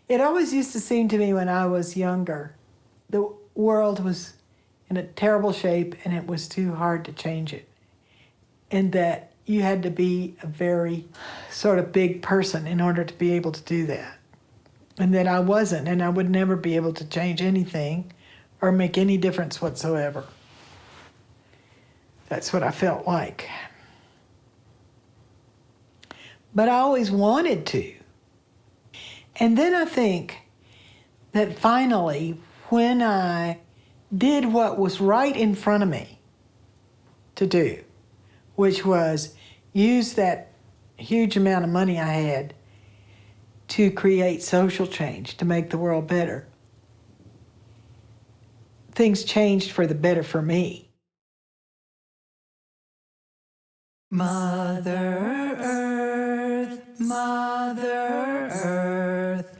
It always used to seem to me when I was younger, the world was in a terrible shape and it was too hard to change it. And that you had to be a very sort of big person in order to be able to do that. And that I wasn't, and I would never be able to change anything or make any difference whatsoever. That's what I felt like. But I always wanted to. And then I think that finally, when I did what was right in front of me to do, which was use that huge amount of money I had to create social change, to make the world better, things changed for the better for me. Mother Earth,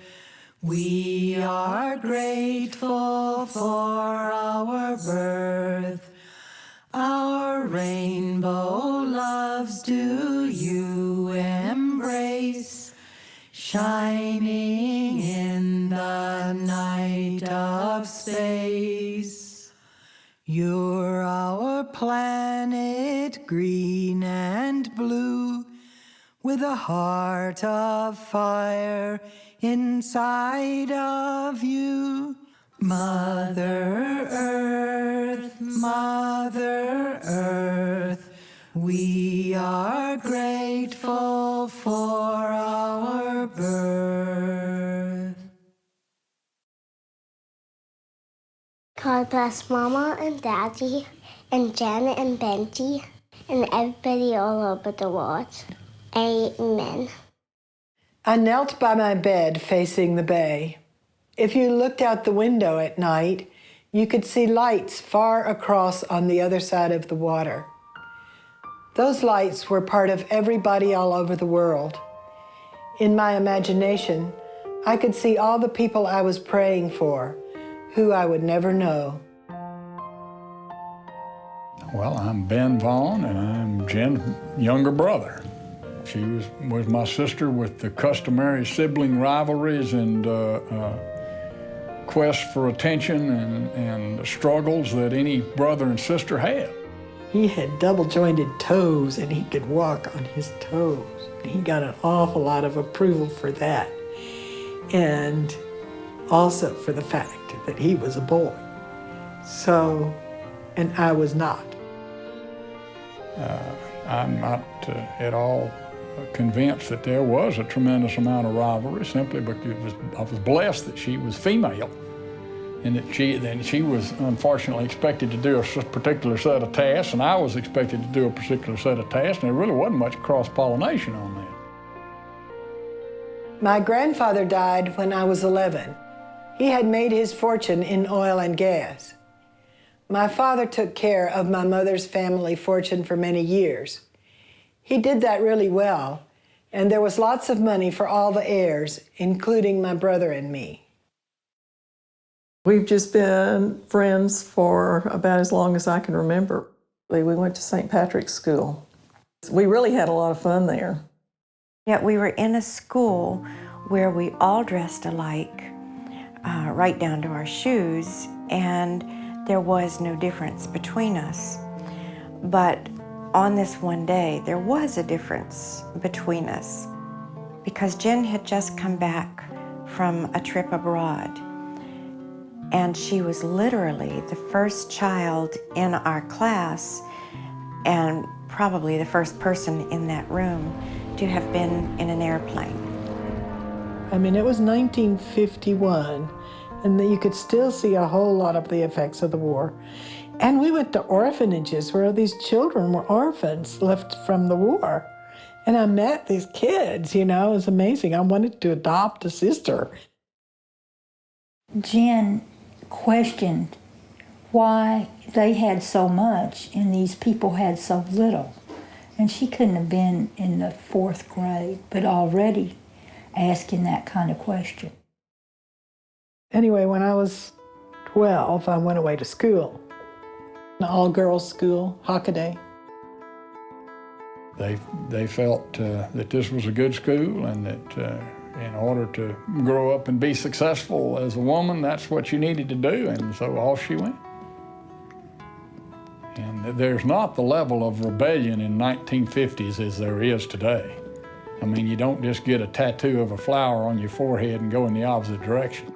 we are grateful for our birth. Our rainbow loves do you embrace, shining in the night of space. You're our planet, green and blue, with a heart of fire inside of you. Mother Earth, we are grateful for our birth. God bless Mama and Daddy and Janet and Benji and everybody all over the world. Amen. I knelt by my bed facing the bay. If you looked out the window at night, you could see lights far across on the other side of the water. Those lights were part of everybody all over the world. In my imagination, I could see all the people I was praying for, who I would never know. Well, I'm Ben Vaughn, and I'm Jen's younger brother. She was my sister with the customary sibling rivalries and quest for attention and struggles that any brother and sister had. He had double-jointed toes and he could walk on his toes. He got an awful lot of approval for that. And also for the fact that he was a boy. So, and I was not. I'm not at all convinced that there was a tremendous amount of rivalry, simply because I was blessed that she was female, and that she was unfortunately expected to do a particular set of tasks, and I was expected to do a particular set of tasks, and there really wasn't much cross-pollination on that. My grandfather died when I was 11. He had made his fortune in oil and gas. My father took care of my mother's family fortune for many years. He did that really well, and there was lots of money for all the heirs, including my brother and me. We've just been friends for about as long as I can remember. We went to St. Patrick's School. We really had a lot of fun there. Yet we were in a school where we all dressed alike, right down to our shoes, and there was no difference between us. But on this one day, there was a difference between us because Jen had just come back from a trip abroad, and she was literally the first child in our class and probably the first person in that room to have been in an airplane. I mean, it was 1951, and you could still see a whole lot of the effects of the war. And we went to orphanages where these children were orphans left from the war. And I met these kids, you know, it was amazing. I wanted to adopt a sister. Jen questioned why they had so much and these people had so little. And she couldn't have been in the 4th grade, but already asking that kind of question. Anyway, when I was 12, I went away to school, an all-girls school, Hockaday. They felt that this was a good school and that in order to grow up and be successful as a woman, that's what you needed to do, and so off she went. And there's not the level of rebellion in 1950s as there is today. I mean, you don't just get a tattoo of a flower on your forehead and go in the opposite direction.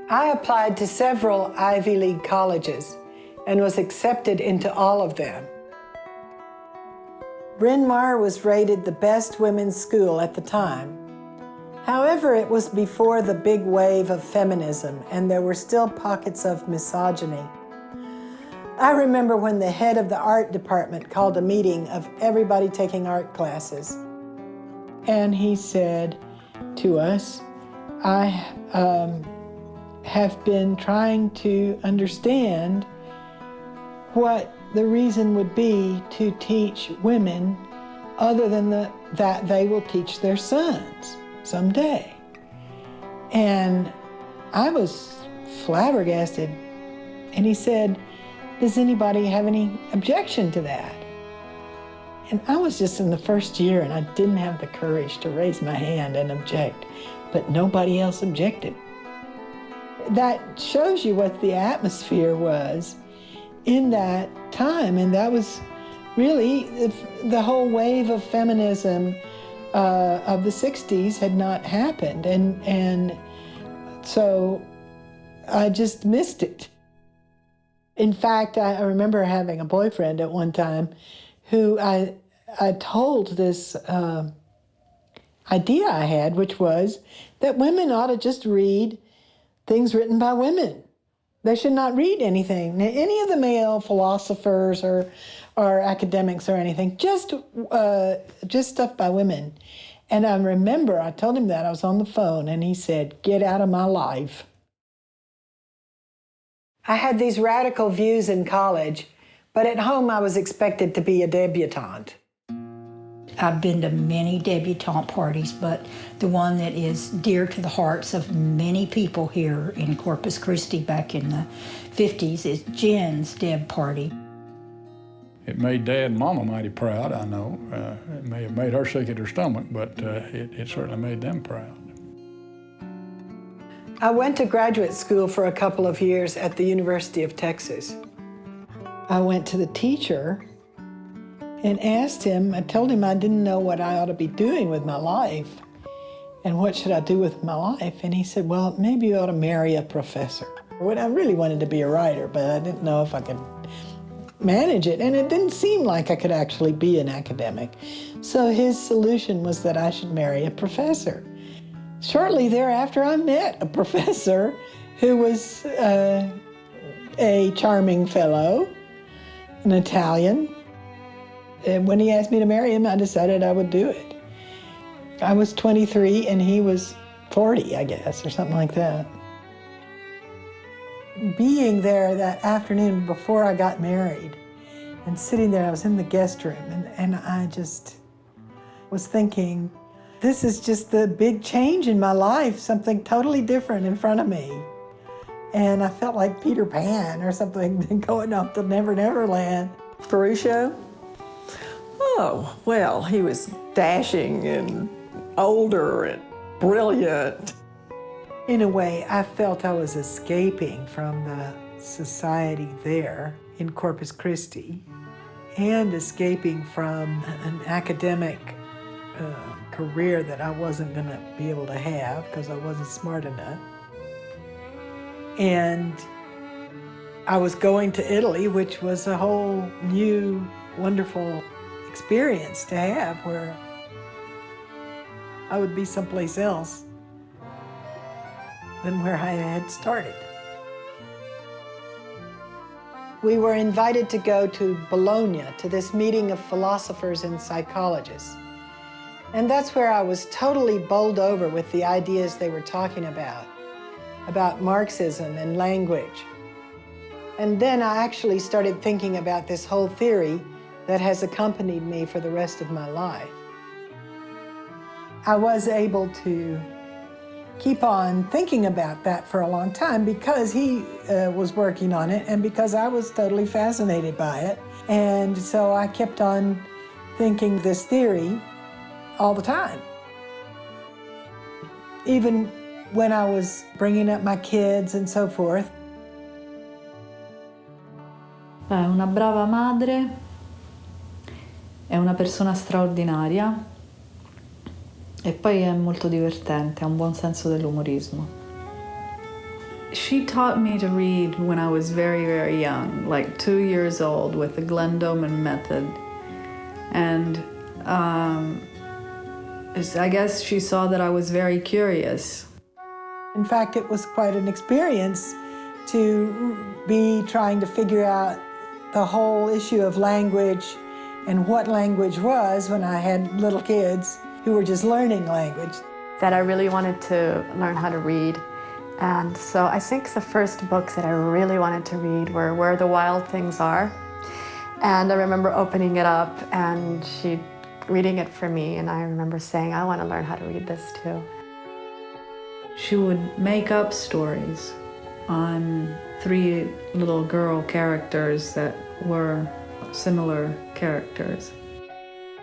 I applied to several Ivy League colleges and was accepted into all of them. Bryn Mawr was rated the best women's school at the time. However, it was before the big wave of feminism, and there were still pockets of misogyny. I remember when the head of the art department called a meeting of everybody taking art classes. And he said to us, I have been trying to understand what the reason would be to teach women other than that they will teach their sons someday. And I was flabbergasted. And he said, does anybody have any objection to that? And I was just in the first year and I didn't have the courage to raise my hand and object, but nobody else objected. That shows you what the atmosphere was in that time, and that was really the whole wave of feminism of the 60s had not happened, and so I just missed it. In fact, I remember having a boyfriend at one time who I told this idea I had, which was that women ought to just read things written by women. They should not read anything, any of the male philosophers or academics or anything, just stuff by women. And I remember I told him that, I was on the phone, and he said, get out of my life. I had these radical views in college, but at home I was expected to be a debutante. I've been to many debutante parties, but the one that is dear to the hearts of many people here in Corpus Christi back in the 50s is Jen's Deb party. It made Dad and Mama mighty proud, I know. It may have made her sick at her stomach, but it certainly made them proud. I went to graduate school for a couple of years at the University of Texas. I went to the teacher and asked him, I told him I didn't know what I ought to be doing with my life and what should I do with my life. And he said, well, maybe you ought to marry a professor. I really wanted to be a writer, but I didn't know if I could manage it. And it didn't seem like I could actually be an academic. So his solution was that I should marry a professor. Shortly thereafter, I met a professor who was a charming fellow, an Italian. And when he asked me to marry him, I decided I would do it. I was 23 and he was 40, I guess, or something like that. Being there that afternoon before I got married and sitting there, I was in the guest room and I just was thinking, this is just the big change in my life, something totally different in front of me. And I felt like Peter Pan or something going off to Never Never Land. Ferruccio? Oh, well, he was dashing and older and brilliant. In a way, I felt I was escaping from the society there in Corpus Christi and escaping from an academic career that I wasn't going to be able to have because I wasn't smart enough. And I was going to Italy, which was a whole new, wonderful experience to have, where I would be someplace else than where I had started. We were invited to go to Bologna to this meeting of philosophers and psychologists. And that's where I was totally bowled over with the ideas they were talking about Marxism and language. And then I actually started thinking about this whole theory that has accompanied me for the rest of my life. I was able to keep on thinking about that for a long time because he was working on it and because I was totally fascinated by it. And so I kept on thinking this theory all the time. Even when I was bringing up my kids and so forth. È una brava madre, è una persona straordinaria e poi è molto divertente, ha un buon senso dell'umorismo. She taught me to read when I was very, very young, like 2 years old, with the Glendoman method. And I guess she saw that I was very curious. In fact, it was quite an experience to be trying to figure out the whole issue of language and what language was when I had little kids who were just learning language. That I really wanted to learn how to read. And so I think the first books that I really wanted to read were Where the Wild Things Are. And I remember opening it up and she reading it for me, and I remember saying, I want to learn how to read this too. She would make up stories on 3 little girl characters that were similar characters.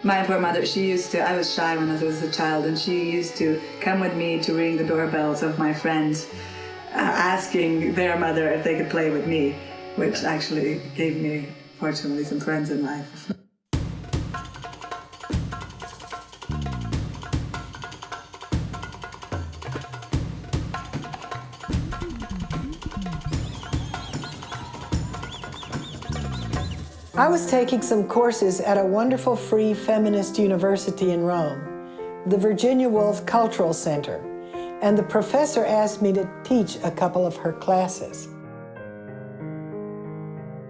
My poor mother, I was shy when I was a child, and she used to come with me to ring the doorbells of my friends, asking their mother if they could play with me, which actually gave me, fortunately, some friends in life. I was taking some courses at a wonderful free feminist university in Rome, the Virginia Woolf Cultural Center, and the professor asked me to teach a couple of her classes.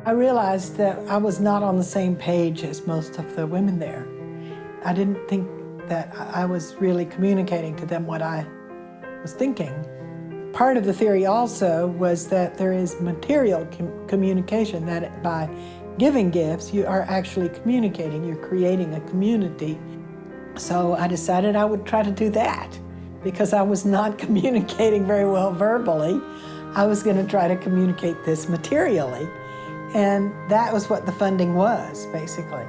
I realized that I was not on the same page as most of the women there. I didn't think that I was really communicating to them what I was thinking. Part of the theory also was that there is material communication, that by giving gifts, you are actually communicating, you're creating a community. So I decided I would try to do that. Because I was not communicating very well verbally, I was going to try to communicate this materially. And that was what the funding was, basically.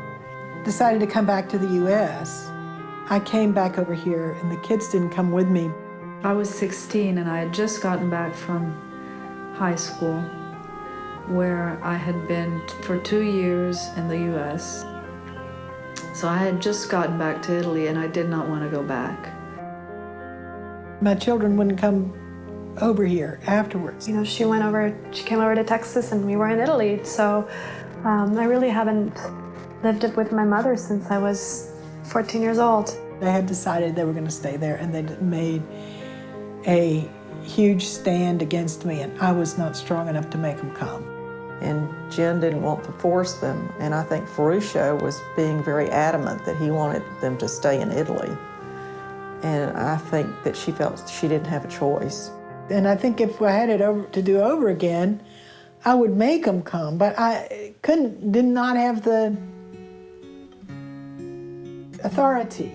Decided to come back to the US. I came back over here and the kids didn't come with me. I was 16 and I had just gotten back from high school, where I had been for 2 years in the US. So I had just gotten back to Italy and I did not want to go back. My children wouldn't come over here afterwards. You know, she came over to Texas and we were in Italy. So I really haven't lived it with my mother since I was 14 years old. They had decided they were going to stay there and they made a huge stand against me, and I was not strong enough to make them come. And Jen didn't want to force them, and I think Ferruccio was being very adamant that he wanted them to stay in Italy. And I think that she felt she didn't have a choice. And I think if I had it to do over again, I would make them come, but I did not have the authority.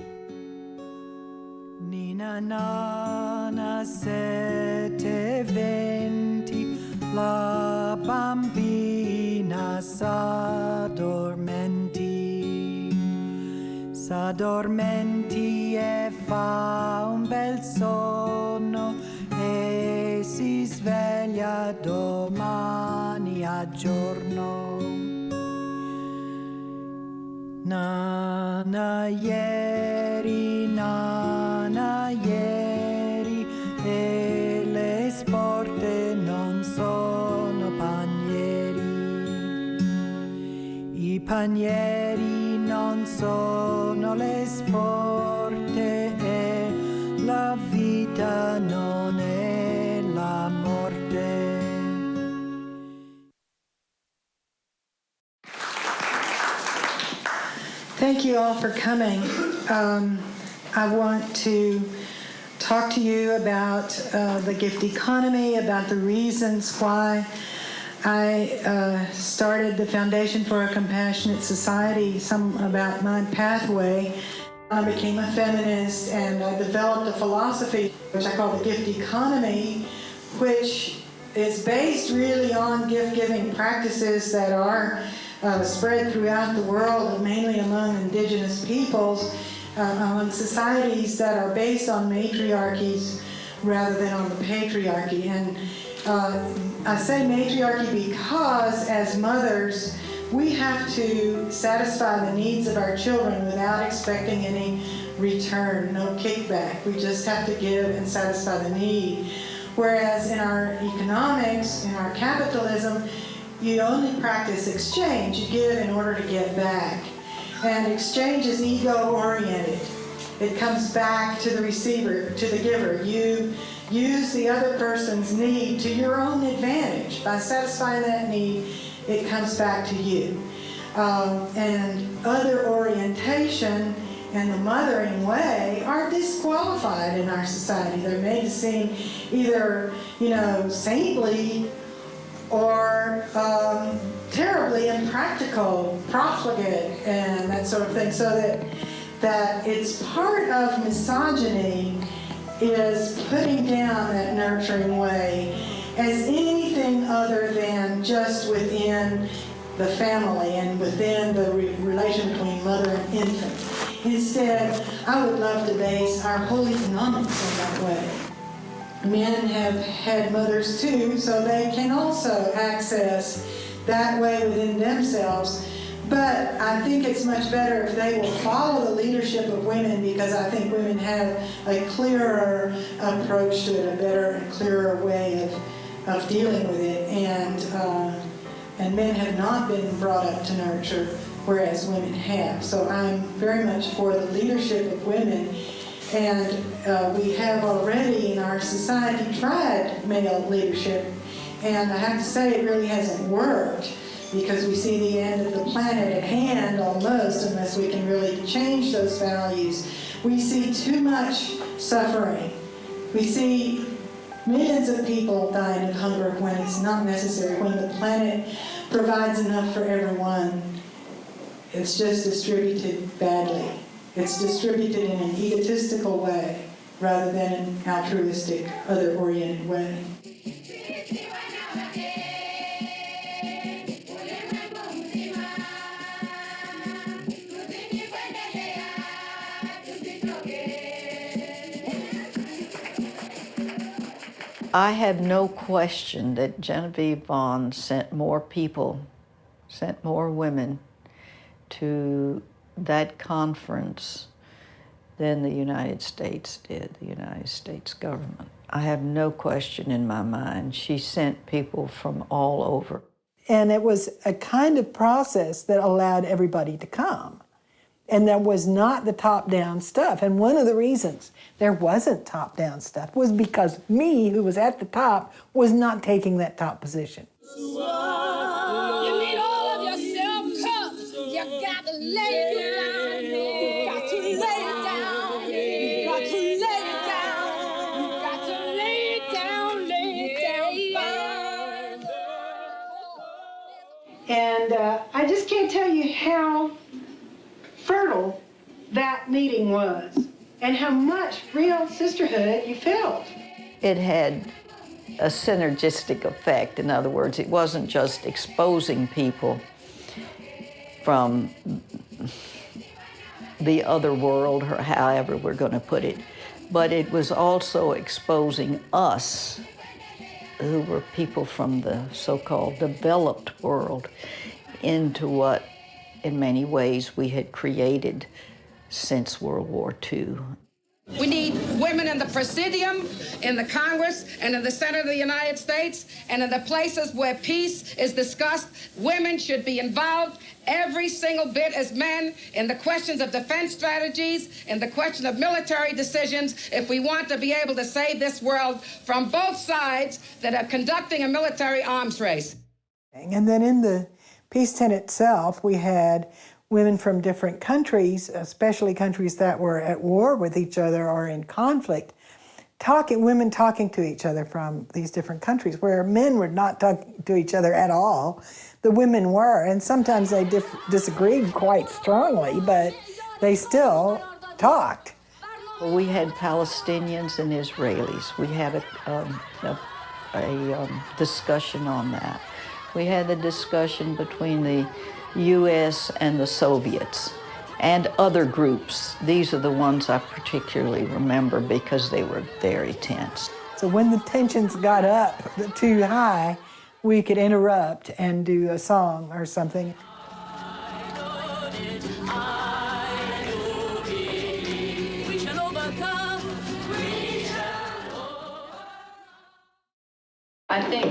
Nina nana sette venti, la bambina s'addormenti e fa un bel sonno e si sveglia domani a giorno. Nana ieri e le sporte non sono panieri, i panieri non sono le sporte e la vita non è la morte. Thank you all for coming. I want to talk to you about the gift economy, about the reasons why I started the Foundation for a Compassionate Society, about my pathway. I became a feminist and I developed a philosophy which I call the gift economy, which is based really on gift-giving practices that are spread throughout the world, mainly among indigenous peoples, among societies that are based on matriarchies rather than on the patriarchy. And I say matriarchy because as mothers, we have to satisfy the needs of our children without expecting any return, no kickback. We just have to give and satisfy the need. Whereas in our economics, in our capitalism, you only practice exchange. You give in order to get back. And exchange is ego-oriented. It comes back to the receiver, to the giver. You use the other person's need to your own advantage. By satisfying that need, it comes back to you. And other orientation and the mothering way are disqualified in our society. They're made to seem either, saintly or terribly impractical, profligate, and that sort of thing. So that it's part of misogyny is putting down that nurturing way as anything other than just within the family and within the relation between mother and infant. Instead, I would love to base our whole economics on that way. Men have had mothers too, so they can also access that way within themselves. But I think it's much better if they will follow the leadership of women, because I think women have a clearer approach to it, a better and clearer way of dealing with it. And men have not been brought up to nurture, whereas women have. So I'm very much for the leadership of women. And we have already in our society tried male leadership. And I have to say it really hasn't worked, because we see the end of the planet at hand almost, unless we can really change those values. We see too much suffering. We see millions of people dying of hunger when it's not necessary, when the planet provides enough for everyone. It's just distributed badly. It's distributed in an egotistical way rather than an altruistic, other-oriented way. I have no question that Genevieve Vaughn sent more people, sent more women to that conference than the United States did, the United States government. I have no question in my mind. She sent people from all over. And it was a kind of process that allowed everybody to come. And there was not the top-down stuff. And one of the reasons there wasn't top-down stuff was because me, who was at the top, was not taking that top position. You need all of yourself cups. You got to lay it down. You got to lay it down. You got to lay it down. You got to lay it down, lay it down. And I just can't tell you how fertile that meeting was and how much real sisterhood you felt. It had a synergistic effect. In other words, it wasn't just exposing people from the other world, or however we're going to put it, but it was also exposing us, who were people from the so-called developed world, into what in many ways we had created since World War II. We need women in the Presidium, in the Congress, and in the Senate of the United States, and in the places where peace is discussed. Women should be involved every single bit as men in the questions of defense strategies, in the question of military decisions, if we want to be able to save this world from both sides that are conducting a military arms race. And then in the peace tent itself, we had women from different countries, especially countries that were at war with each other or in conflict, women talking to each other from these different countries, where men were not talking to each other at all. The women were, and sometimes they disagreed quite strongly, but they still talked. We had Palestinians and Israelis. We had a discussion on that. We had the discussion between the U.S. and the Soviets. and other groups. These are the ones I particularly remember because they were very tense. So when the tensions got up too high, we could interrupt and do a song or something. I think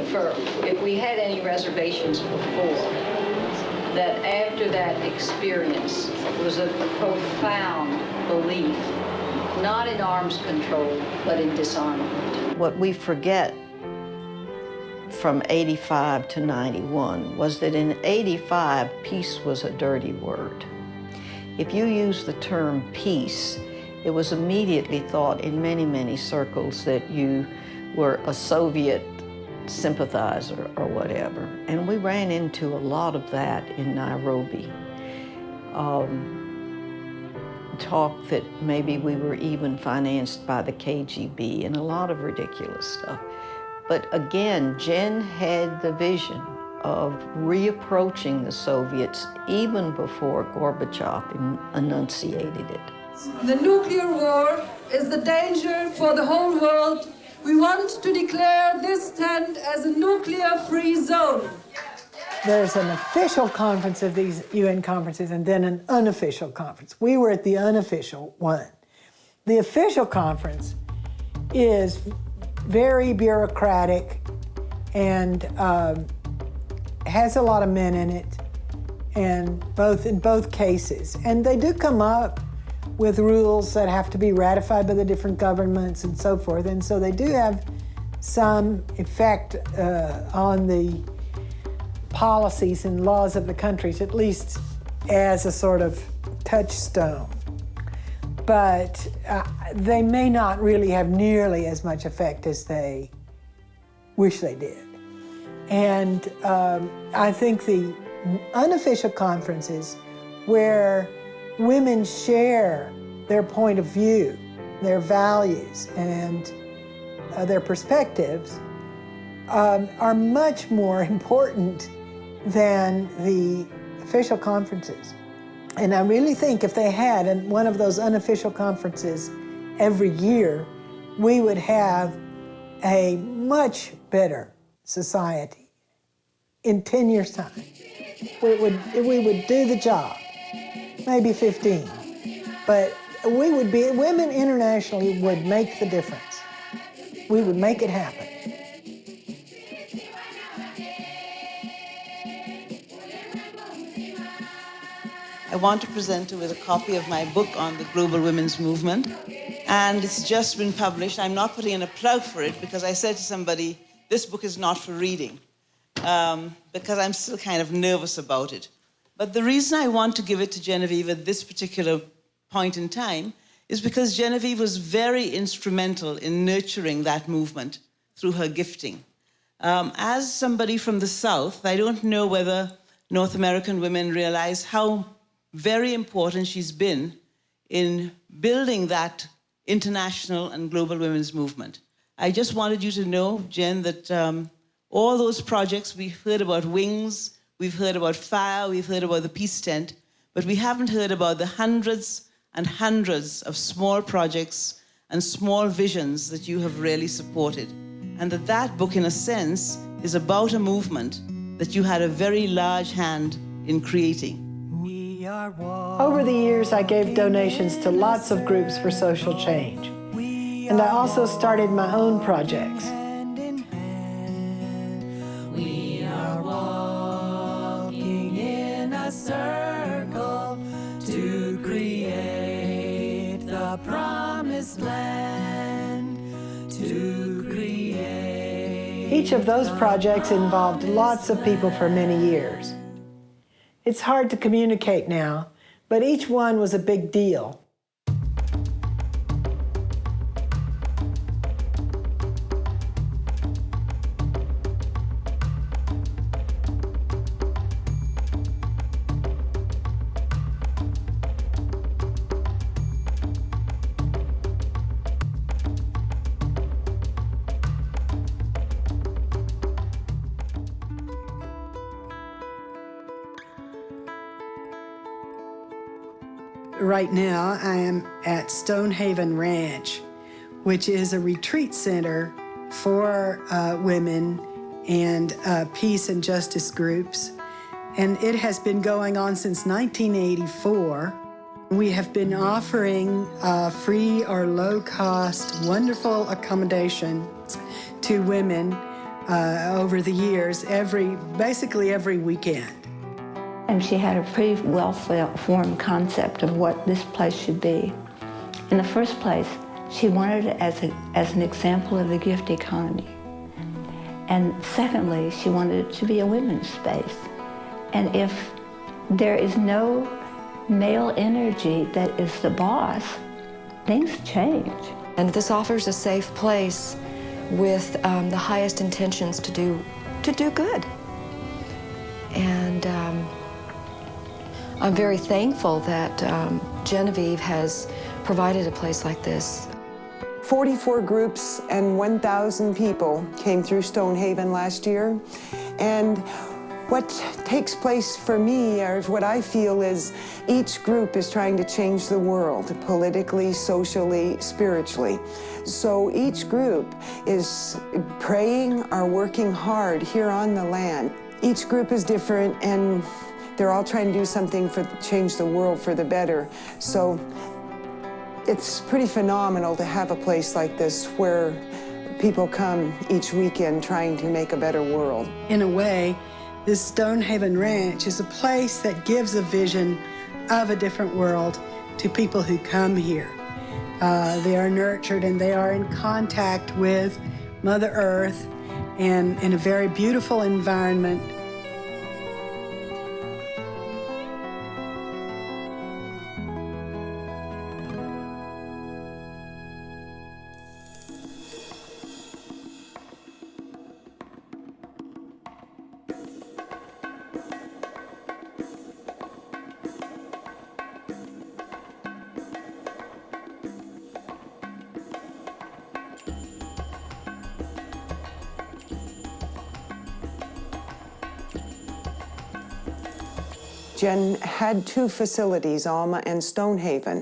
if we had any reservations before, that after that experience was a profound belief, not in arms control, but in disarmament. What we forget from 85 to 91 was that in 85, peace was a dirty word. If you use the term peace, it was immediately thought in many, many circles that you were a Soviet sympathizer or whatever. And we ran into a lot of that in Nairobi. Talk that maybe we were even financed by the KGB and a lot of ridiculous stuff. But again, Jen had the vision of reapproaching the Soviets even before Gorbachev enunciated it. The nuclear war is the danger for the whole world. We want to declare this tent as a nuclear-free zone. There's an official conference of these UN conferences and then an unofficial conference. We were at the unofficial one. The official conference is very bureaucratic and has a lot of men in it, and in both cases. And they do come up with rules that have to be ratified by the different governments and so forth. And so they do have some effect on the policies and laws of the countries, at least as a sort of touchstone. But they may not really have nearly as much effect as they wish they did. And I think the unofficial conferences where women share their point of view, their values, and their perspectives are much more important than the official conferences. And I really think if they had one of those unofficial conferences every year, we would have a much better society in 10 years' time. We would do the job, maybe 15, but women internationally would make the difference. We would make it happen. I want to present you with a copy of my book on the global women's movement. And it's just been published. I'm not putting in a plug for it because I said to somebody, this book is not for reading, because I'm still kind of nervous about it. But the reason I want to give it to Genevieve at this particular point in time is because Genevieve was very instrumental in nurturing that movement through her gifting. As somebody from the South, I don't know whether North American women realize how very important she's been in building that international and global women's movement. I just wanted you to know, Jen, that all those projects, we've heard about Wings, we've heard about Fire, we've heard about the Peace Tent, but we haven't heard about the hundreds and hundreds of small projects and small visions that you have really supported. And that book, in a sense, is about a movement that you had a very large hand in creating. Over the years, I gave donations to lots of groups for social change. And I also started my own projects. We are walking in a circle to create the promised land, to create. Each of those projects involved lots of people for many years. It's hard to communicate now, but each one was a big deal. right now I am at Stonehaven Ranch, which is a retreat center for women and peace and justice groups. And it has been going on since 1984. We have been offering free or low-cost, wonderful accommodations to women over the years, basically every weekend. And she had a pretty well-formed concept of what this place should be. In the first place, she wanted it as an example of the gift economy. And secondly, she wanted it to be a women's space. And if there is no male energy that is the boss, things change. And this offers a safe place with the highest intentions to do good. And I'm very thankful that Genevieve has provided a place like this. 44 groups and 1,000 people came through Stonehaven last year. And what takes place for me, or what I feel, is each group is trying to change the world, politically, socially, spiritually. So each group is praying or working hard here on the land. Each group is different, and they're all trying to do something to change the world for the better. So it's pretty phenomenal to have a place like this where people come each weekend trying to make a better world. In a way, this Stonehaven Ranch is a place that gives a vision of a different world to people who come here. They are nurtured and they are in contact with Mother Earth and in a very beautiful environment. Jen had two facilities, Alma and Stonehaven.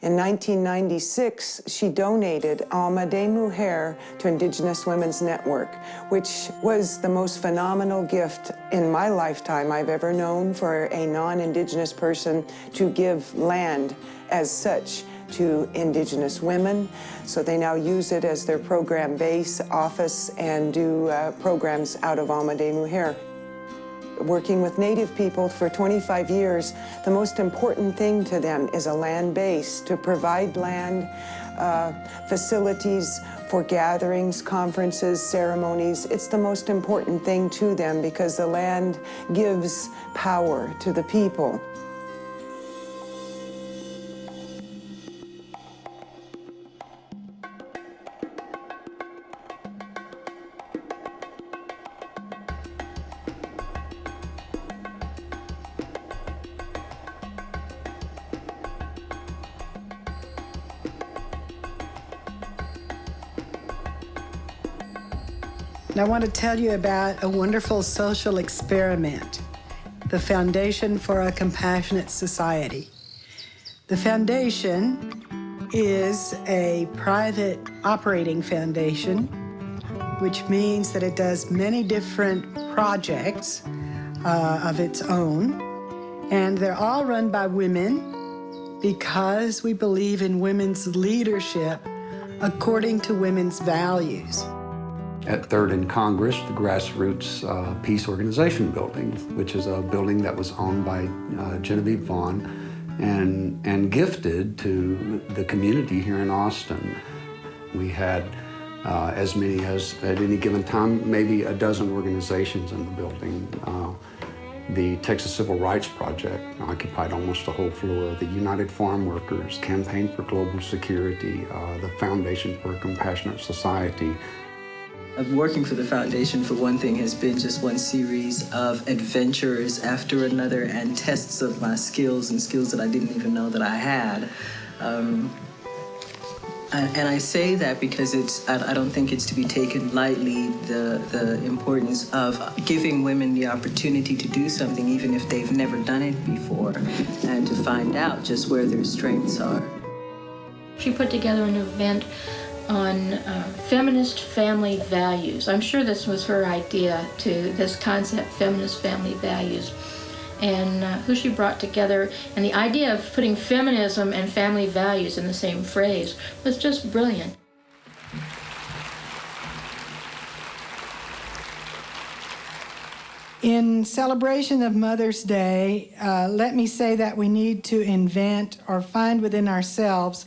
In 1996, she donated Alma de Mujer to Indigenous Women's Network, which was the most phenomenal gift in my lifetime I've ever known for a non-Indigenous person to give land as such to Indigenous women. So they now use it as their program base, office, and do programs out of Alma de Mujer. Working with Native people for 25 years, the most important thing to them is a land base, to provide land, facilities for gatherings, conferences, ceremonies. It's the most important thing to them because the land gives power to the people. And I want to tell you about a wonderful social experiment, the Foundation for a Compassionate Society. The foundation is a private operating foundation, which means that it does many different projects of its own, and they're all run by women because we believe in women's leadership according to women's values. At 3rd and Congress, the Grassroots Peace Organization building, which is a building that was owned by Genevieve Vaughn and gifted to the community here in Austin. We had as many as, at any given time, maybe a dozen organizations in the building. The Texas Civil Rights Project occupied almost the whole floor. The United Farm Workers, Campaign for Global Security, the Foundation for a Compassionate Society. Working for the foundation, for one thing, has been just one series of adventures after another and tests of my skills and skills that I didn't even know that I had. And I say that because I don't think it's to be taken lightly, the importance of giving women the opportunity to do something even if they've never done it before, and to find out just where their strengths are. She put together an event on feminist family values. I'm sure this was her idea, to this concept, feminist family values, and who she brought together. And the idea of putting feminism and family values in the same phrase was just brilliant. In celebration of Mother's Day, let me say that we need to invent or find within ourselves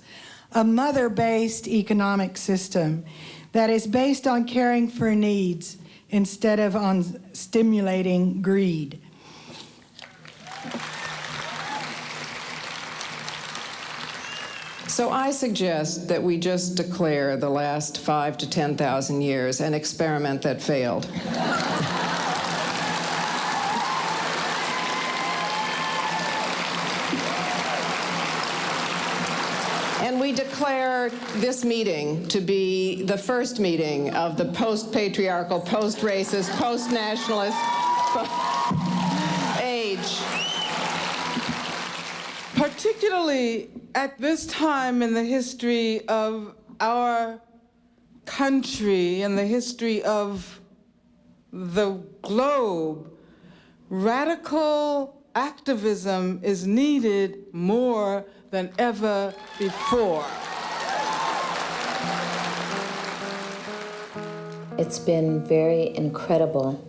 a mother-based economic system that is based on caring for needs instead of on stimulating greed. So I suggest that we just declare the last 5,000 to 10,000 years an experiment that failed. And we declare this meeting to be the first meeting of the post-patriarchal, post-racist, post-nationalist age. Particularly at this time in the history of our country and the history of the globe, radical activism is needed more than ever before. It's been very incredible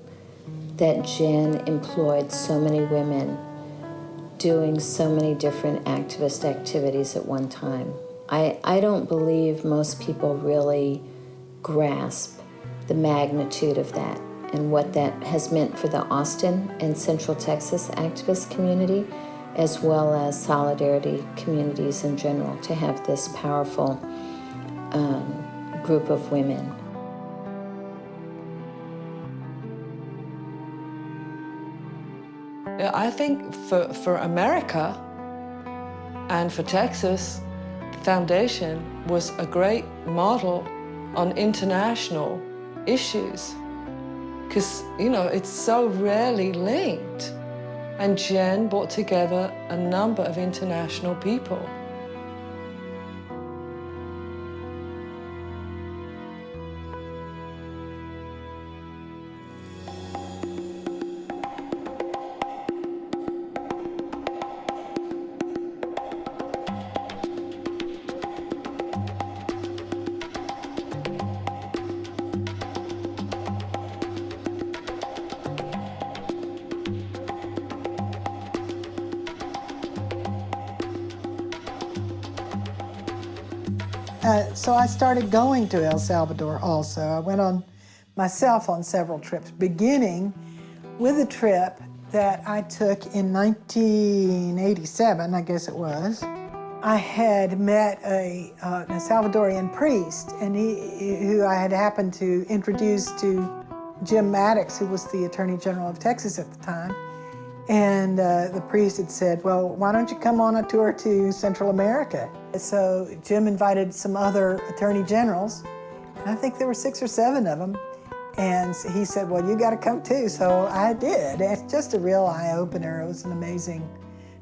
that Jen employed so many women doing so many different activist activities at one time. I don't believe most people really grasp the magnitude of that and what that has meant for the Austin and Central Texas activist community, as well as solidarity communities in general, to have this powerful group of women. I think for America and for Texas, the foundation was a great model on international issues, because, you know, it's so rarely linked. And Jen brought together a number of international people. So I started going to El Salvador also. I went on myself on several trips, beginning with a trip that I took in 1987, I guess it was. I had met a Salvadorian priest, and who I had happened to introduce to Jim Maddox, who was the Attorney General of Texas at the time. And the priest had said, well, why don't you come on a tour to Central America? So Jim invited some other attorney generals, and I think there were 6 or 7 of them. And he said, well, you got to come too. So I did. It's just a real eye-opener. It was an amazing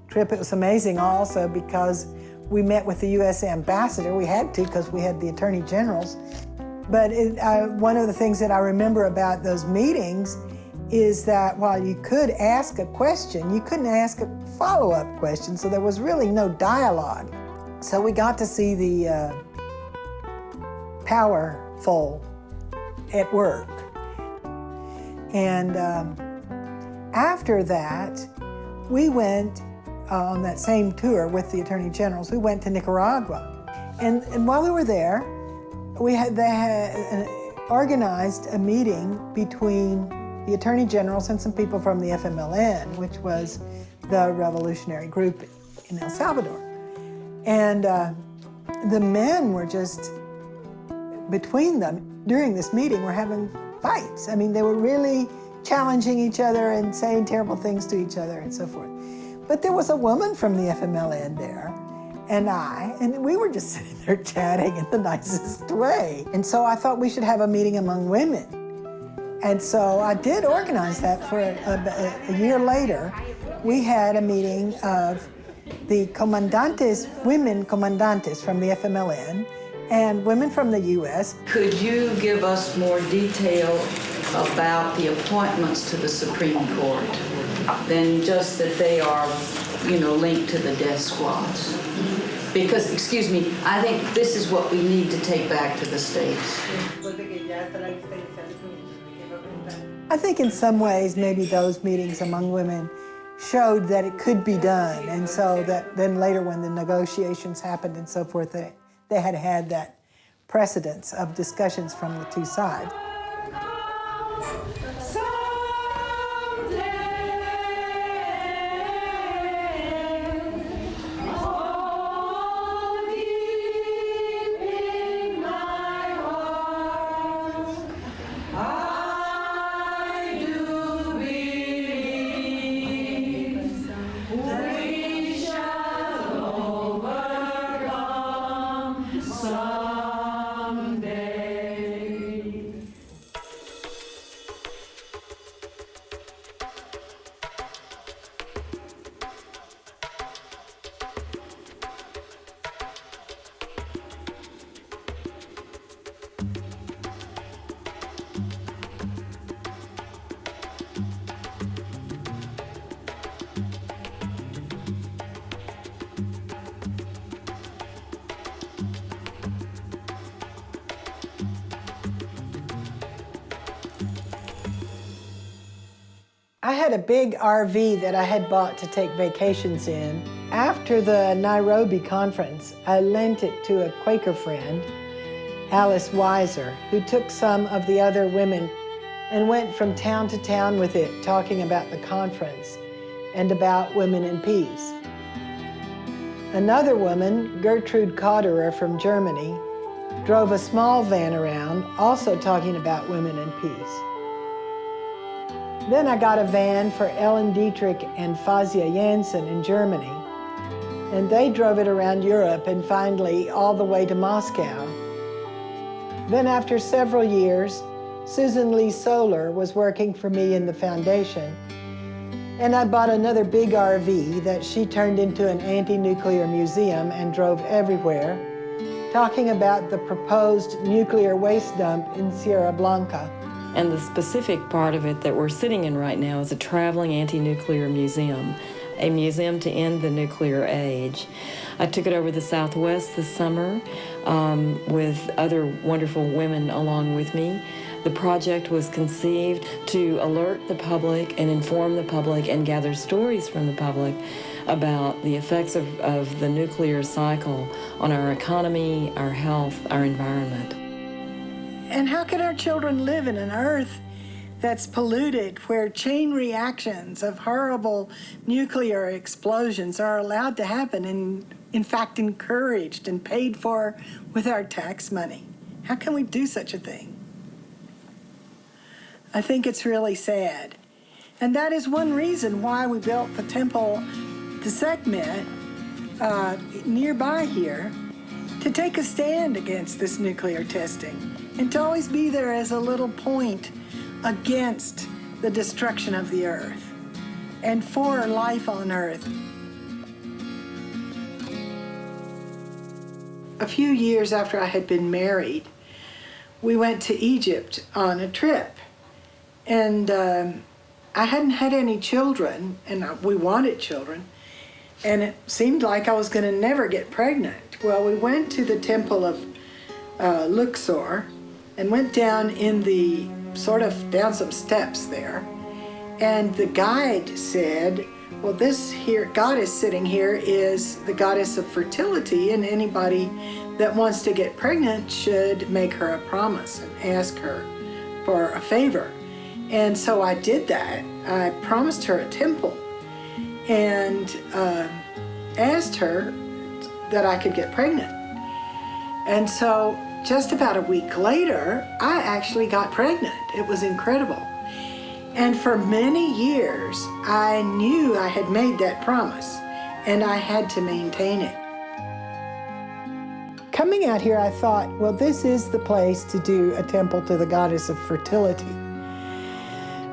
trip. It was amazing also because we met with the U.S. ambassador. We had to because we had the attorney generals. But one of the things that I remember about those meetings is that while you could ask a question, you couldn't ask a follow-up question, so there was really no dialogue. So we got to see the powerful at work. And after that, we went on that same tour with the attorney generals. We went to Nicaragua. And while we were there, they had organized a meeting between the attorney generals and some people from the FMLN, which was the revolutionary group in El Salvador. And the men were just, between them, during this meeting, were having fights. I mean, they were really challenging each other and saying terrible things to each other and so forth. But there was a woman from the FMLN there, and I, and we were just sitting there chatting in the nicest way. And so I thought we should have a meeting among women. And so I did organize that for a year later. We had a meeting of the comandantes, women comandantes from the FMLN, and women from the U.S. Could you give us more detail about the appointments to the Supreme Court than just that they are, linked to the death squads? Because, excuse me, I think this is what we need to take back to the states. I think in some ways maybe those meetings among women showed that it could be done, and so that then later when the negotiations happened and so forth, they had that precedence of discussions from the two sides. I had a big RV that I had bought to take vacations in. After the Nairobi conference, I lent it to a Quaker friend, Alice Weiser, who took some of the other women and went from town to town with it, talking about the conference and about women in peace. Another woman, Gertrude Kauderer from Germany, drove a small van around, also talking about women in peace. Then I got a van for Ellen Dietrich and Fazia Jansen in Germany, and they drove it around Europe and finally all the way to Moscow. Then after several years, Susan Lee Solar was working for me in the foundation, and I bought another big RV that she turned into an anti-nuclear museum and drove everywhere, talking about the proposed nuclear waste dump in Sierra Blanca. And the specific part of it that we're sitting in right now is a traveling anti-nuclear museum, a museum to end the nuclear age. I took it over the Southwest this summer with other wonderful women along with me. The project was conceived to alert the public and inform the public and gather stories from the public about the effects of the nuclear cycle on our economy, our health, our environment. And how can our children live in an earth that's polluted, where chain reactions of horrible nuclear explosions are allowed to happen and, in fact, encouraged and paid for with our tax money? How can we do such a thing? I think it's really sad. And that is one reason why we built the temple to Sekhmet nearby here, to take a stand against this nuclear testing and to always be there as a little point against the destruction of the earth and for life on earth. A few years after I had been married, we went to Egypt on a trip. And I hadn't had any children, and we wanted children, and it seemed like I was going to never get pregnant. Well, we went to the temple of Luxor and went down in the, down some steps there. And the guide said, well, this here goddess sitting here is the goddess of fertility, and anybody that wants to get pregnant should make her a promise and ask her for a favor. And so I did that. I promised her a temple and asked her that I could get pregnant. And so just about a week later, I actually got pregnant. It was incredible. And for many years, I knew I had made that promise and I had to maintain it. coming out here, I thought, well, this is the place to do a temple to the goddess of fertility,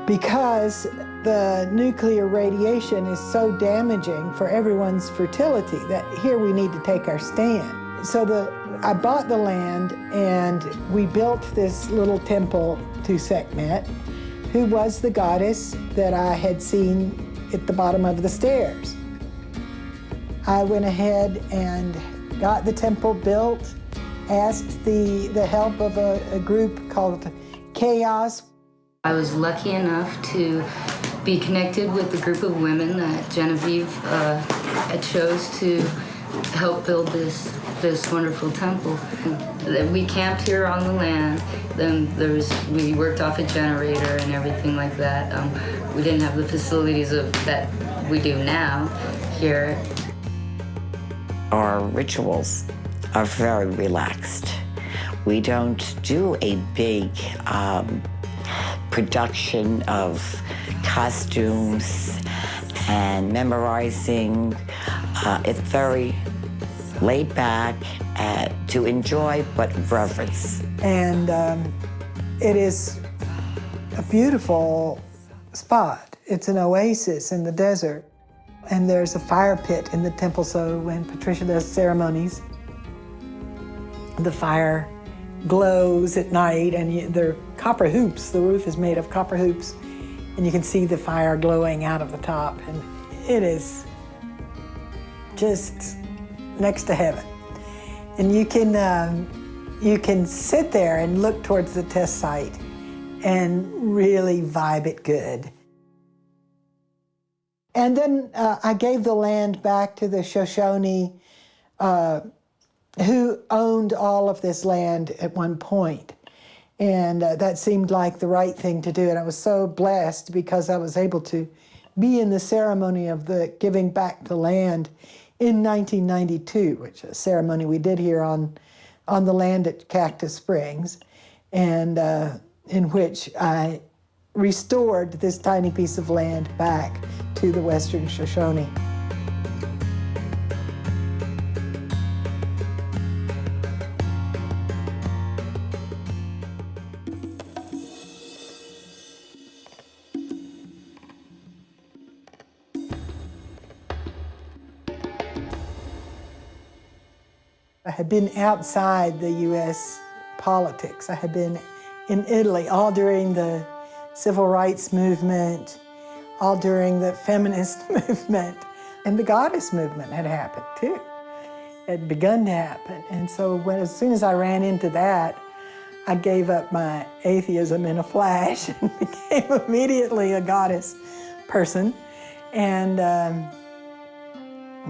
because the nuclear radiation is so damaging for everyone's fertility that here we need to take our stand. So I bought the land and we built this little temple to Sekhmet, who was the goddess that I had seen at the bottom of the stairs. I went ahead and got the temple built, asked the help of a group called Chaos. I was lucky enough to be connected with a group of women that Genevieve chose to help build this wonderful temple. We camped here on the land. Then we worked off a generator and everything like that. We didn't have the facilities that we do now here. Our rituals are very relaxed. We don't do a big production of costumes and memorizing. It's very laid back to enjoy, but reverence. And it is a beautiful spot. It's an oasis in the desert. And there's a fire pit in the temple, so when Patricia does ceremonies, the fire glows at night, and they're copper hoops. The roof is made of copper hoops, and you can see the fire glowing out of the top, and it is just next to heaven. And you can sit there and look towards the test site and really vibe it good. And then I gave the land back to the Shoshone, who owned all of this land at one point. And that seemed like the right thing to do. And I was so blessed because I was able to be in the ceremony of the giving back the land in 1992, which is a ceremony we did here on the land at Cactus Springs, and in which I restored this tiny piece of land back to the Western Shoshone. I had been outside the U.S. politics. I had been in Italy all during the civil rights movement, all during the feminist movement, and the goddess movement had happened too. It had begun to happen. And so as soon as I ran into that, I gave up my atheism in a flash and became immediately a goddess person, and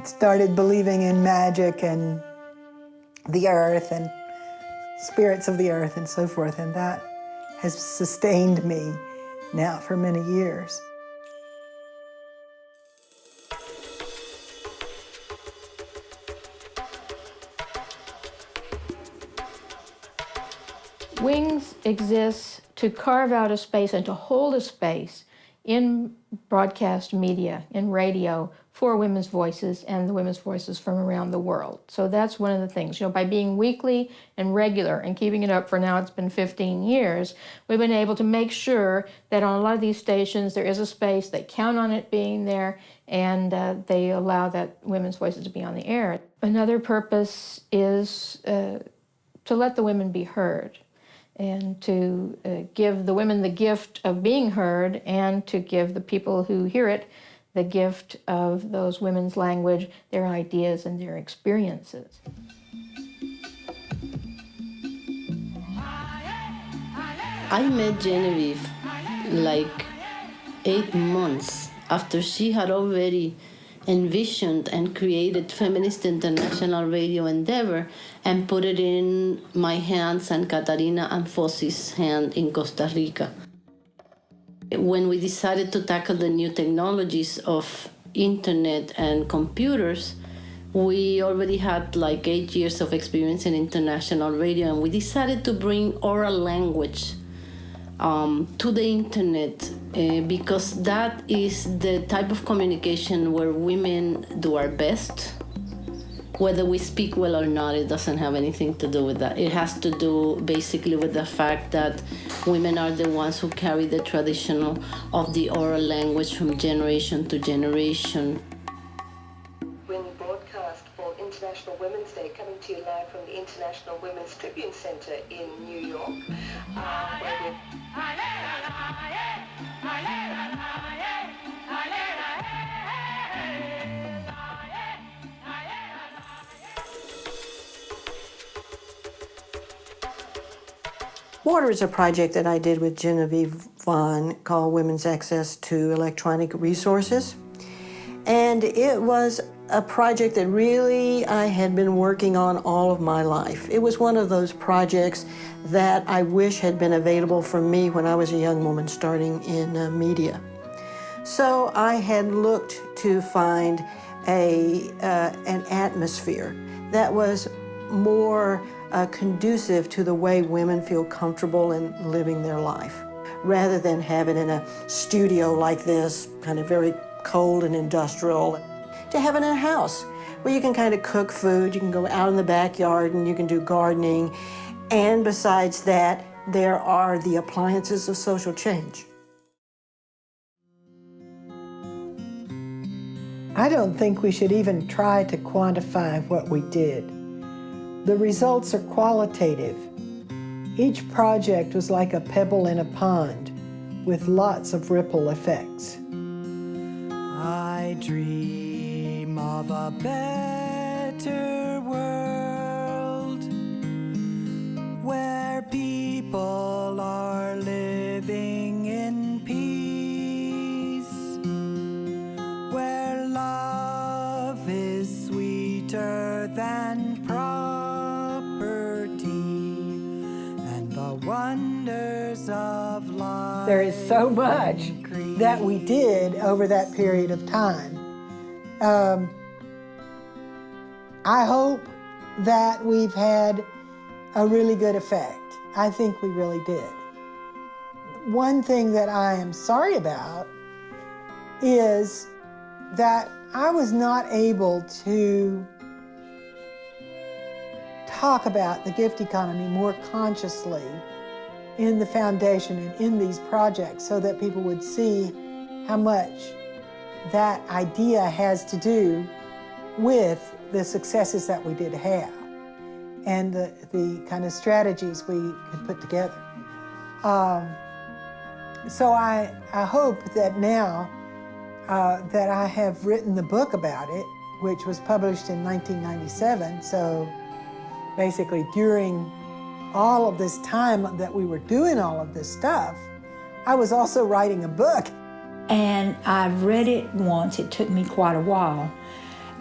started believing in magic and the earth and spirits of the earth and so forth, and that has sustained me now for many years. Wings exists to carve out a space and to hold a space in broadcast media, in radio, for women's voices and the women's voices from around the world. So that's one of the things. By being weekly and regular and keeping it up for now, it's been 15 years, we've been able to make sure that on a lot of these stations there is a space, they count on it being there, and they allow that women's voices to be on the air. Another purpose is to let the women be heard, and to give the women the gift of being heard, and to give the people who hear it the gift of those women's language, their ideas, and their experiences. I met Genevieve like 8 months after she had already envisioned and created Feminist International Radio Endeavor and put it in my hands and Catarina Anfosi's hand in Costa Rica. When we decided to tackle the new technologies of internet and computers, we already had like 8 years of experience in international radio, and we decided to bring oral language to the internet because that is the type of communication where women do our best, Whether we speak well or not, it doesn't have anything to do with that. It has to do basically with the fact that women are the ones who carry the tradition of the oral language from generation to generation. When you broadcast for International Women's Day, coming to you live from the International Women's Tribune Center in New York, Water is a project that I did with Genevieve Vaughn called Women's Access to Electronic Resources. And it was a project that really I had been working on all of my life. It was one of those projects that I wish had been available for me when I was a young woman starting in media. So I had looked to find an atmosphere that was more conducive to the way women feel comfortable in living their life, rather than have it in a studio like this, kind of very cold and industrial, to have it in a house where you can kind of cook food, you can go out in the backyard and you can do gardening, and besides that, there are the appliances of social change. I don't think we should even try to quantify what we did. The results are qualitative. Each project was like a pebble in a pond with lots of ripple effects. I dream of a better world where people are living in peace, where love is sweeter than property, and the wonders of life. There is so much that we did over that period of time. I hope that we've had a really good effect. I think we really did. One thing that I am sorry about is that I was not able to talk about the gift economy more consciously in the foundation and in these projects so that people would see how much that idea has to do with the successes that we did have and the kind of strategies we could put together. So I hope that now that I have written the book about it, which was published in 1997, so basically during all of this time that we were doing all of this stuff, I was also writing a book. And I read it once, it took me quite a while,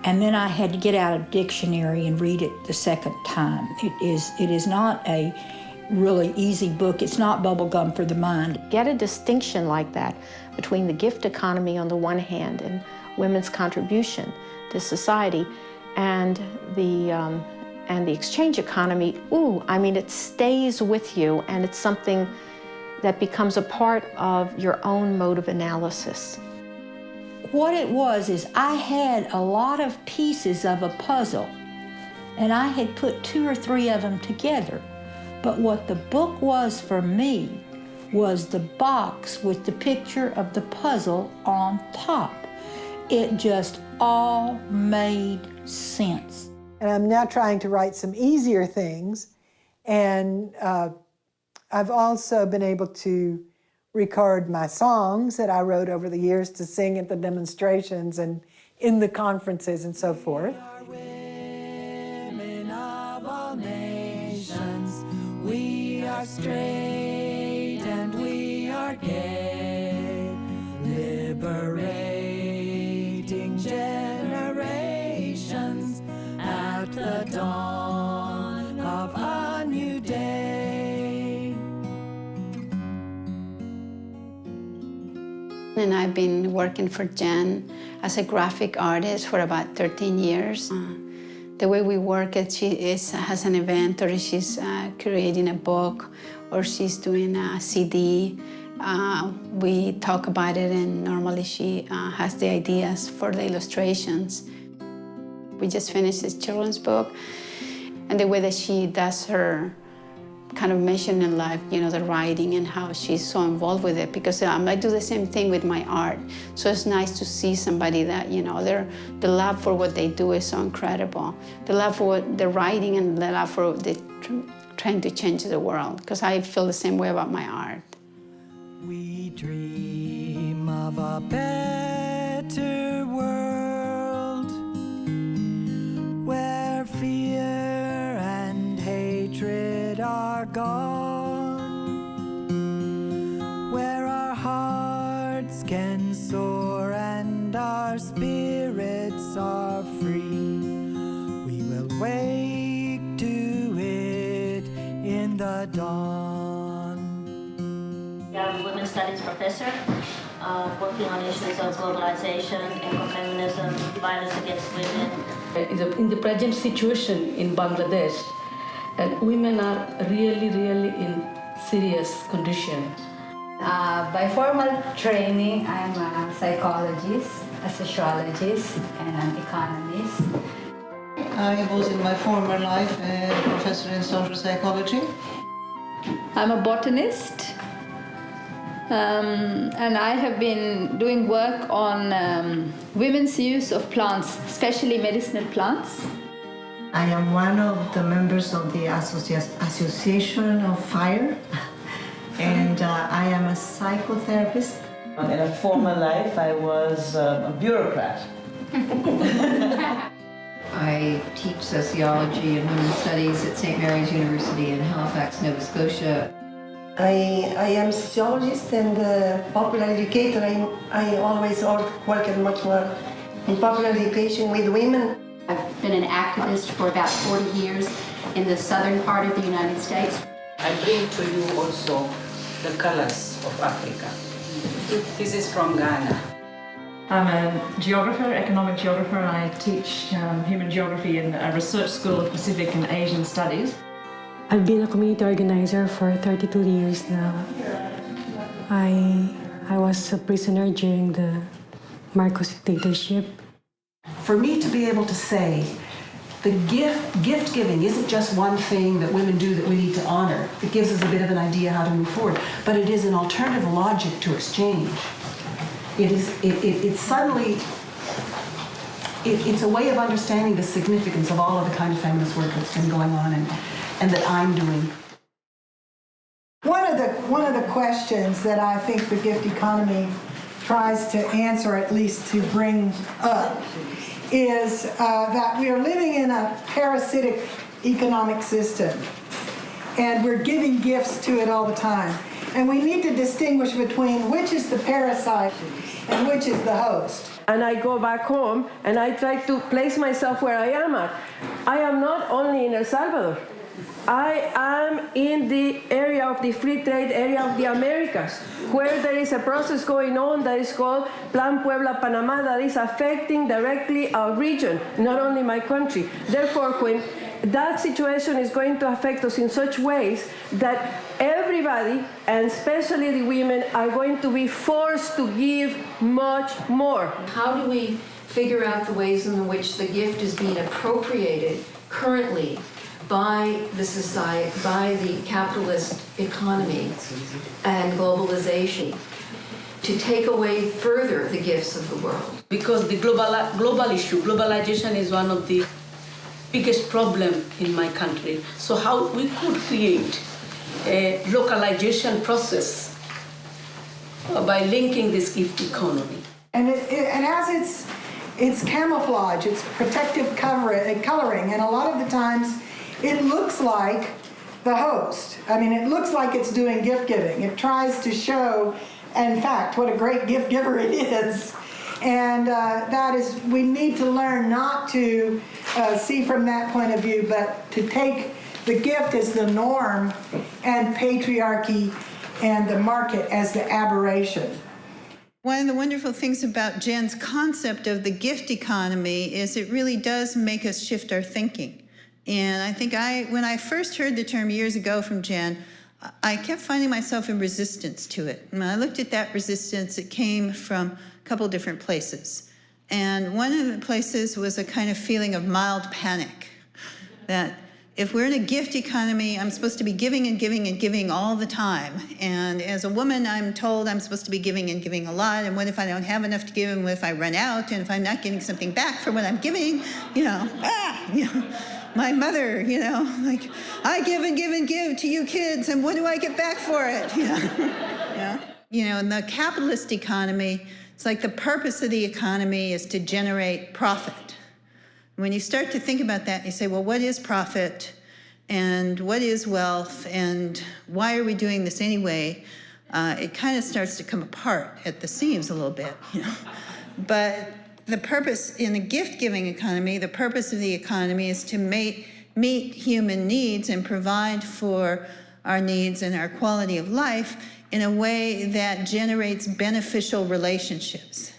and then I had to get out a dictionary and read it the second time. It is not a really easy book. It's not bubblegum for the mind. Get a distinction like that between the gift economy on the one hand and women's contribution to society and the exchange economy. Ooh, I mean, it stays with you, and it's something that becomes a part of your own mode of analysis. What it was is I had a lot of pieces of a puzzle, and I had put 2 or 3 of them together. But what the book was for me was the box with the picture of the puzzle on top. It just all made sense. And I'm now trying to write some easier things, and I've also been able to record my songs that I wrote over the years to sing at the demonstrations and in the conferences and so forth. Women of all nations, we are straight and we are gay, liberating generations at the dawn of a new day. And I've been working for Jen as a graphic artist for about 13 years. The way we work is she has an event, or she's creating a book, or she's doing a CD. We talk about it, and normally she has the ideas for the illustrations. We just finished this children's book, and the way that she does her kind of mission in life, you know, the writing and how she's so involved with it, because I do the same thing with my art. So it's nice to see somebody that, you know, the love for what they do is so incredible. The love for what they're writing and the love for trying to change the world, because I feel the same way about my art. We dream of a better world where fear and hatred are gone, where our hearts can soar and our spirits are free. We will wake to it in the dawn. I'm a women's studies professor, working on issues of globalization, ecofeminism, violence against women. In the present situation in Bangladesh, and women are really in serious condition. By formal training, I'm a psychologist, a sociologist, and an economist. I was in my former life a professor in social psychology. I'm a botanist, and I have been doing work on women's use of plants, especially medicinal plants. I am one of the members of the Association of Fire, and I am a psychotherapist. In a former life, I was a bureaucrat. I teach sociology and women's studies at St. Mary's University in Halifax, Nova Scotia. I am a sociologist and popular educator. I always work much more in popular education with women. I've been an activist for about 40 years in the southern part of the United States. I bring to you also the colors of Africa. This is from Ghana. I'm a geographer, economic geographer. I teach human geography in a research school of Pacific and Asian Studies. I've been a community organizer for 32 years now. I was a prisoner during the Marcos dictatorship. For me to be able to say the gift giving isn't just one thing that women do that we need to honor. It gives us a bit of an idea how to move forward, but it is an alternative logic to exchange. It's a way of understanding the significance of all of the kind of feminist work that's been going on and that I'm doing. One of the questions that I think the gift economy tries to answer, at least to bring up, is that we are living in a parasitic economic system, and we're giving gifts to it all the time. And we need to distinguish between which is the parasite and which is the host. And I go back home and I try to place myself where I am at. I am not only in El Salvador. I am in the area of the free trade area of the Americas, where there is a process going on that is called Plan Puebla-Panama that is affecting directly our region, not only my country. Therefore, when that situation is going to affect us in such ways that everybody, and especially the women, are going to be forced to give much more. How do we figure out the ways in which the gift is being appropriated currently by the society, by the capitalist economy and globalization, to take away further the gifts of the world? Because the global issue, globalization is one of the biggest problem in my country. So how we could create a localization process by linking this gift economy. And it has its camouflage, its protective coloring, and a lot of the times it looks like the host. I mean, it looks like it's doing gift giving. It tries to show, in fact, what a great gift giver it is. And that is, we need to learn not to see from that point of view, but to take the gift as the norm and patriarchy and the market as the aberration. One of the wonderful things about Jen's concept of the gift economy is it really does make us shift our thinking. And I think when I first heard the term years ago from Jen, I kept finding myself in resistance to it. And when I looked at that resistance, it came from a couple different places. And one of the places was a kind of feeling of mild panic, that if we're in a gift economy, I'm supposed to be giving and giving and giving all the time. And as a woman, I'm told I'm supposed to be giving and giving a lot. And what if I don't have enough to give? And what if I run out? And if I'm not getting something back for what I'm giving, my mother, like, I give and give and give to you kids, and what do I get back for it? In the capitalist economy, it's like the purpose of the economy is to generate profit. When you start to think about that, you say, well, what is profit and what is wealth and why are we doing this anyway? It kind of starts to come apart at the seams a little bit, But the purpose in the gift-giving economy, the purpose of the economy is to meet human needs and provide for our needs and our quality of life in a way that generates beneficial relationships.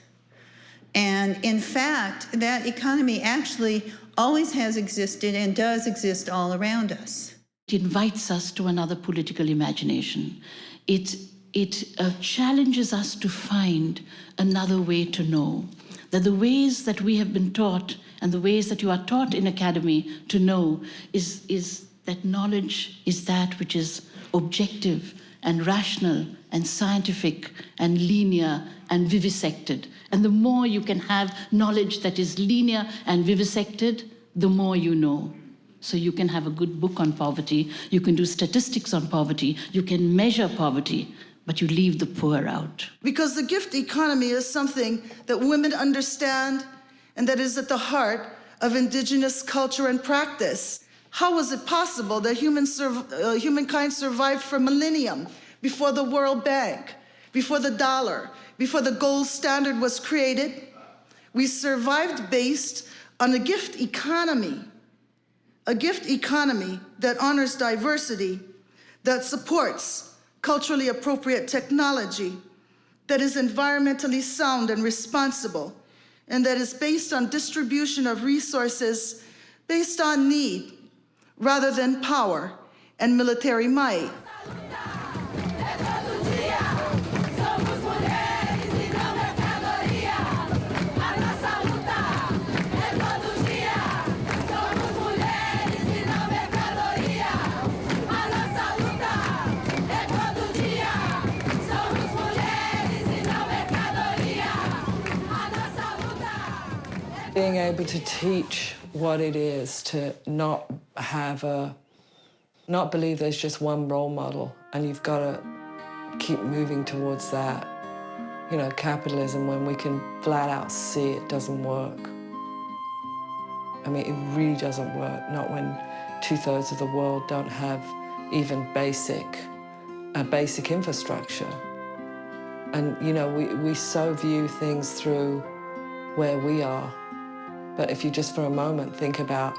And in fact, that economy actually always has existed and does exist all around us. It invites us to another political imagination. It challenges us to find another way to know, that the ways that we have been taught and the ways that you are taught in academy to know is that knowledge is that which is objective and rational and scientific and linear and vivisected. And the more you can have knowledge that is linear and vivisected, the more you know. So you can have a good book on poverty, you can do statistics on poverty, you can measure poverty, but you leave the poor out. Because the gift economy is something that women understand and that is at the heart of indigenous culture and practice. How was it possible that humankind survived for millennium before the World Bank, before the dollar, before the gold standard was created? We survived based on a gift economy that honors diversity, that supports culturally appropriate technology, that is environmentally sound and responsible, and that is based on distribution of resources based on need rather than power and military might. Being able to teach what it is to not believe there's just one role model and you've got to keep moving towards that. Capitalism, when we can flat out see it doesn't work. I mean, it really doesn't work, not when 2/3 of the world don't have even a basic infrastructure. And, we so view things through where we are. But if you just for a moment think about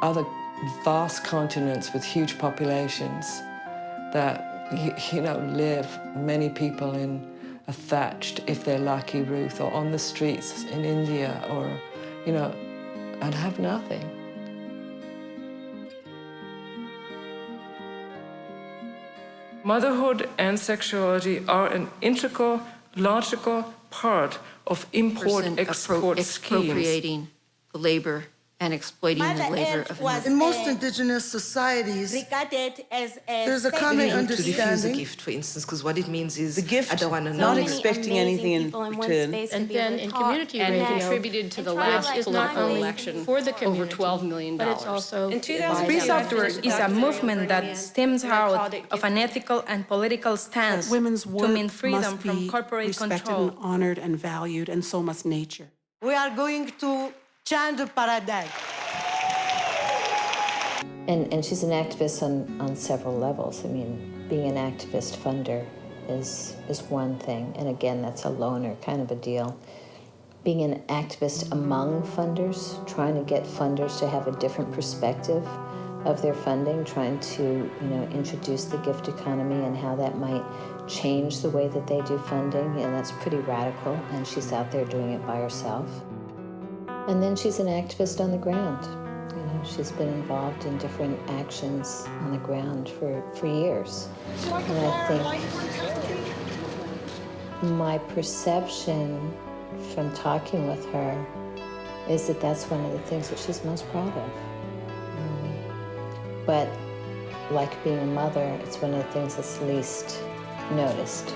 other vast continents with huge populations that, live, many people in a thatched, if they're lucky, roof, or on the streets in India, or, and have nothing. Motherhood and sexuality are an integral, logical part of import-export schemes. Expropriating the labor and exploiting the labor of another. In most indigenous societies, there's a common to refuse a understanding. gift, for instance, because what it means is The gift, I don't want to know. not expecting anything in return. And then in community radio, contributed to the last political election for the over community, $12 million. but it's also Free software is a movement that stems out of an ethical and political stance Women's to work mean freedom must from be corporate respected control. and honored and valued, and so must nature. We are going to change the paradigm. And she's an activist on several levels. I mean, being an activist funder is one thing, and again, that's a loner kind of a deal. Being an activist among funders, trying to get funders to have a different perspective of their funding, trying to introduce the gift economy and how that might change the way that they do funding, that's pretty radical, and she's out there doing it by herself. And then she's an activist on the ground. She's been involved in different actions on the ground for years. And I think my perception from talking with her is that that's one of the things that she's most proud of. But like being a mother, it's one of the things that's least noticed.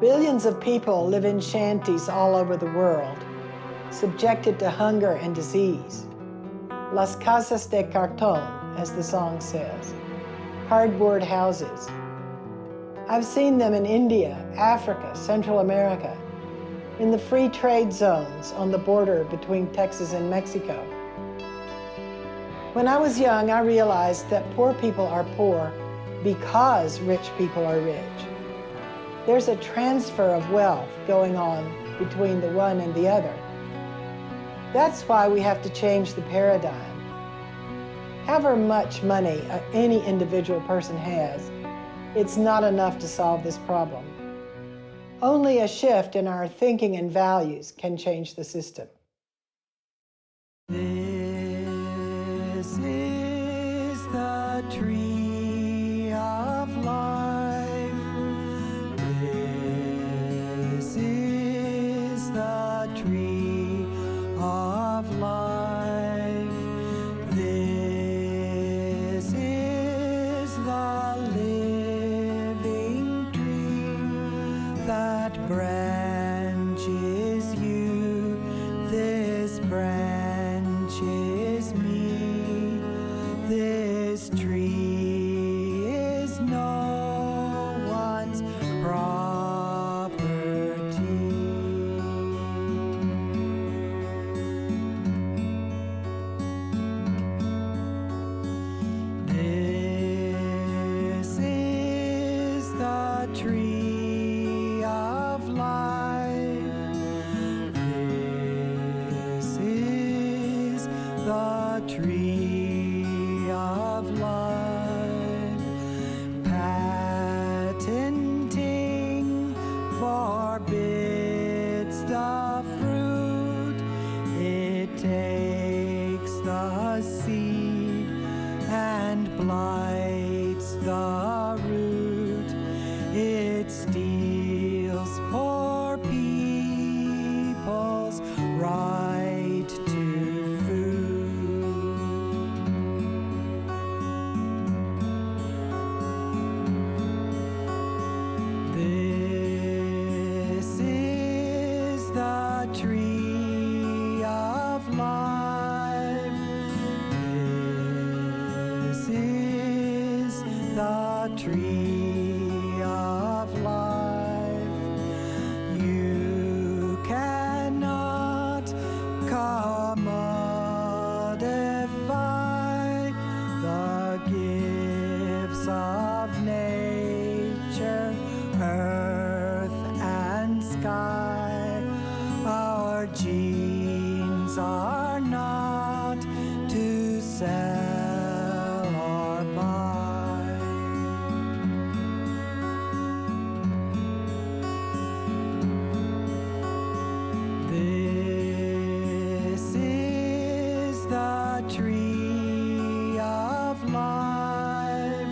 Billions of people live in shanties all over the world, subjected to hunger and disease. Las casas de cartón, as the song says, cardboard houses. I've seen them in India, Africa, Central America, in the free trade zones on the border between Texas and Mexico. When I was young, I realized that poor people are poor because rich people are rich. There's a transfer of wealth going on between the one and the other. That's why we have to change the paradigm. However much money any individual person has, it's not enough to solve this problem. Only a shift in our thinking and values can change the system. This is the tree of life. This is the tree of life. This is the living tree. That branch is you. This branch is me. This tree is no one's property. This is the tree of life. This is the tree of life. Patenting forbids the fruit. It takes the seed and blights the root. It steals poor people's right to food. This is the tree of life. This is the tree of life. You cannot commodify the gifts of nature, earth and sky. Our genes are not to sell or buy. This is the tree of life.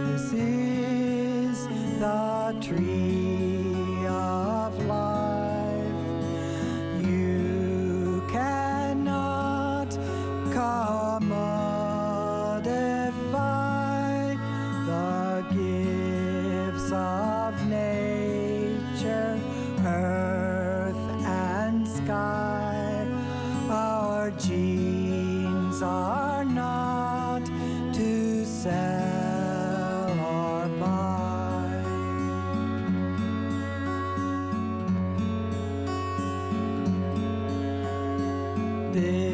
This is the tree of life. You cannot commodify the gifts of nature, earth and sky. Our genes are not to sell or buy. This